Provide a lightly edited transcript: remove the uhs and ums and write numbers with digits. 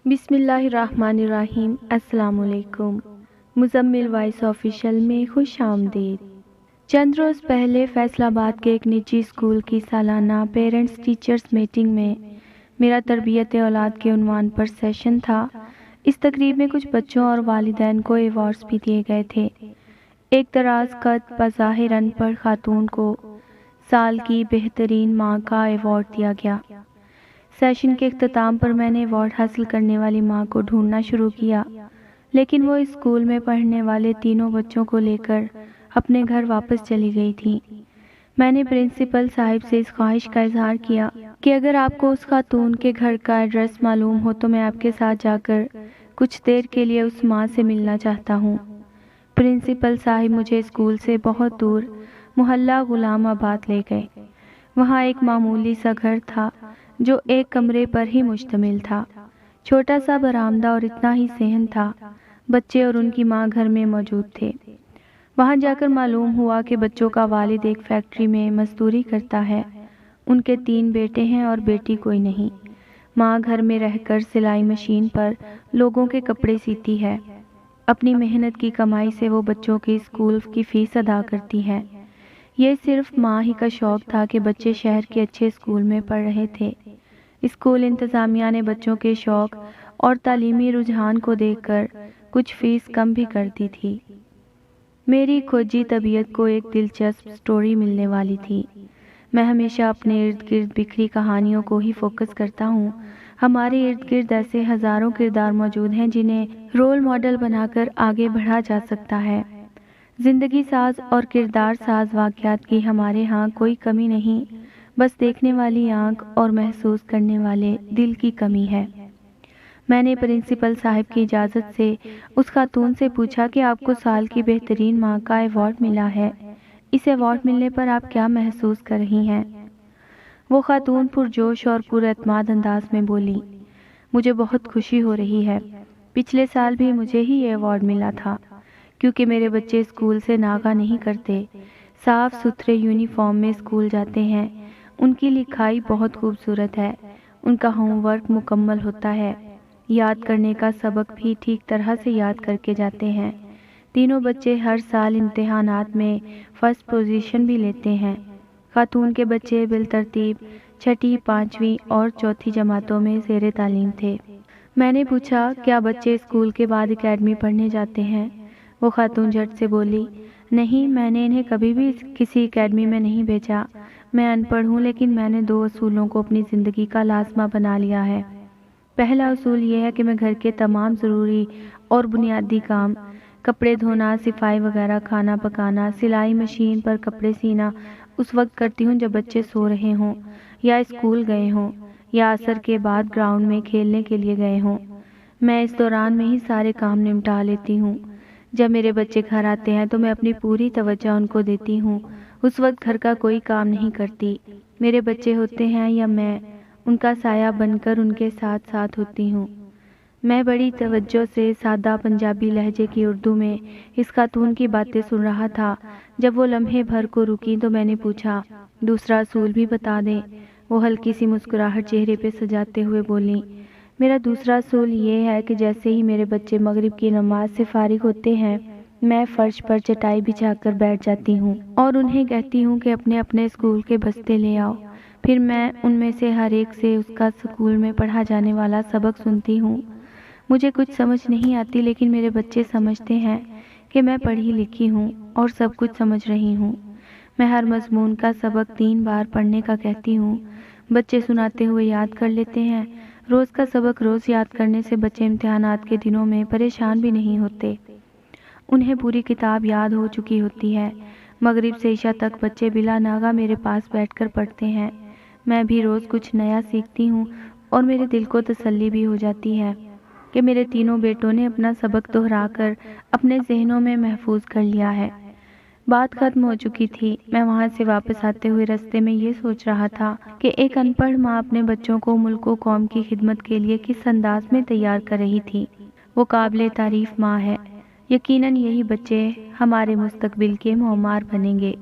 बिस्मिल्लाहिर्रहमानिर्रहीम। अस्सलाम वालेकुम। मुज़म्मिल वॉइस ऑफिशियल में खुश आमदीद। चंद रोज़ पहले फैसलाबाद के एक निजी स्कूल की सालाना पेरेंट्स टीचर्स मीटिंग में मेरा तरबियत औलाद के उन्वान पर सेशन था। इस तकरीब में कुछ बच्चों और वालिदैन को अवार्ड्स भी दिए गए थे। एक दराज कद बज़ाहिर अनपढ़ खातून को साल की बेहतरीन माँ का अवार्ड दिया गया। सेशन के इख्तिताम पर मैंने अवार्ड हासिल करने वाली माँ को ढूंढना शुरू किया, लेकिन वो इस स्कूल में पढ़ने वाले तीनों बच्चों को लेकर अपने घर वापस चली गई थी। मैंने प्रिंसिपल साहिब से इस ख्वाहिश का इजहार किया कि अगर आपको उस खातून के घर का एड्रेस मालूम हो तो मैं आपके साथ जाकर कुछ देर के लिए उस माँ से मिलना चाहता हूँ। प्रिंसिपल साहिब मुझे स्कूल से बहुत दूर मोहल्ला गुलाम आबाद ले गए। वहाँ एक मामूली सा घर था जो एक कमरे पर ही मुश्तमिल था। छोटा सा बरामदा और इतना ही सहन था। बच्चे और उनकी माँ घर में मौजूद थे। वहाँ जाकर मालूम हुआ कि बच्चों का वालिद एक फैक्ट्री में मजदूरी करता है। उनके 3 बेटे हैं और बेटी कोई नहीं। माँ घर में रहकर सिलाई मशीन पर लोगों के कपड़े सीती है। अपनी मेहनत की कमाई से वो बच्चों की स्कूल की फीस अदा करती है। ये सिर्फ माँ ही का शौक़ था कि बच्चे शहर के अच्छे स्कूल में पढ़ रहे थे। स्कूल इंतज़ामिया ने बच्चों के शौक़ और तालीमी रुझान को देखकर कुछ फ़ीस कम भी कर दी थी। मेरी खोजी तबीयत को एक दिलचस्प स्टोरी मिलने वाली थी। मैं हमेशा अपने इर्द गिर्द बिखरी कहानियों को ही फोकस करता हूँ। हमारे इर्द गिर्द ऐसे हज़ारों किरदार मौजूद हैं जिन्हें रोल मॉडल बनाकर आगे बढ़ा जा सकता है। ज़िंदगी साज और किरदार साज वाक़यात की हमारे यहाँ कोई कमी नहीं, बस देखने वाली आँख और महसूस करने वाले दिल की कमी है। मैंने प्रिंसिपल साहिब की इजाज़त से उस खातून से पूछा कि आपको साल की बेहतरीन माँ का अवार्ड मिला है। इस अवार्ड मिलने पर आप क्या महसूस कर रही हैं? वो खातून पुरजोश और पुरएतमाद अंदाज में बोली, मुझे बहुत खुशी हो रही है। पिछले साल भी मुझे ही ये अवार्ड मिला था। क्योंकि मेरे बच्चे स्कूल से नागा नहीं करते, साफ़ सुथरे यूनिफॉर्म में स्कूल जाते हैं। उनकी लिखाई बहुत खूबसूरत है। उनका होमवर्क मुकम्मल होता है। याद करने का सबक भी ठीक तरह से याद करके जाते हैं। तीनों बच्चे हर साल इम्तिहानात में फ़र्स्ट पोजीशन भी लेते हैं। खातून के बच्चे बिलतरतीब छठी, 5वीं और चौथी जमातों में ज़ेरे तालीम थे। मैंने पूछा, क्या बच्चे स्कूल के बाद एकेडमी पढ़ने जाते हैं? वो खातून झट से बोली, नहीं, मैंने इन्हें कभी भी किसी एकेडमी में नहीं भेजा। मैं अनपढ़ हूँ, लेकिन मैंने 2 असूलों को अपनी ज़िंदगी का लाज़िमा बना लिया है। पहला असूल ये है कि मैं घर के तमाम ज़रूरी और बुनियादी काम, कपड़े धोना, सफाई वगैरह, खाना पकाना, सिलाई मशीन पर कपड़े सीना उस वक्त करती हूँ जब बच्चे सो रहे हों या स्कूल गए हों या असर के बाद ग्राउंड में खेलने के लिए गए हों। मैं इस दौरान में ही सारे काम निपटा लेती हूँ। जब मेरे बच्चे घर आते हैं तो मैं अपनी पूरी तवज्जो उनको देती हूँ। उस वक्त घर का कोई काम नहीं करती। मेरे बच्चे होते हैं या मैं उनका साया बनकर उनके साथ साथ होती हूँ। मैं बड़ी तवज्जो से सादा पंजाबी लहजे की उर्दू में इस खातून की बातें सुन रहा था। जब वो लम्हे भर को रुकी तो मैंने पूछा, दूसरा असूल भी बता दें। वो हल्की सी मुस्कुराहट चेहरे पे सजाते हुए बोली, मेरा दूसरा असूल ये है कि जैसे ही मेरे बच्चे मगरिब की नमाज से फारिग होते हैं, मैं फर्श पर चटाई बिछाकर बैठ जाती हूँ और उन्हें कहती हूँ कि अपने अपने स्कूल के बस्ते ले आओ। फिर मैं उनमें से हर एक से उसका स्कूल में पढ़ा जाने वाला सबक सुनती हूँ। मुझे कुछ समझ नहीं आती, लेकिन मेरे बच्चे समझते हैं कि मैं पढ़ी लिखी हूँ और सब कुछ समझ रही हूँ। मैं हर मजमून का सबक 3 बार पढ़ने का कहती हूँ। बच्चे सुनाते हुए याद कर लेते हैं। रोज़ का सबक रोज़ याद करने से बच्चे इम्तिहानात के दिनों में परेशान भी नहीं होते। उन्हें पूरी किताब याद हो चुकी होती है। मगरिब से इशा तक बच्चे बिला नागा मेरे पास बैठकर पढ़ते हैं। मैं भी रोज़ कुछ नया सीखती हूँ और मेरे दिल को तसल्ली भी हो जाती है कि मेरे तीनों बेटों ने अपना सबक दोहराकर अपने जहनों में महफूज कर लिया है। बात खत्म हो चुकी थी। मैं वहाँ से वापस आते हुए रास्ते में ये सोच रहा था कि एक अनपढ़ माँ अपने बच्चों को मुल्क व कौम की खिदमत के लिए किस अंदाज में तैयार कर रही थी। वो काबिले तारीफ माँ है। यकीनन यही बच्चे हमारे मुस्तकबिल के मोहमार बनेंगे।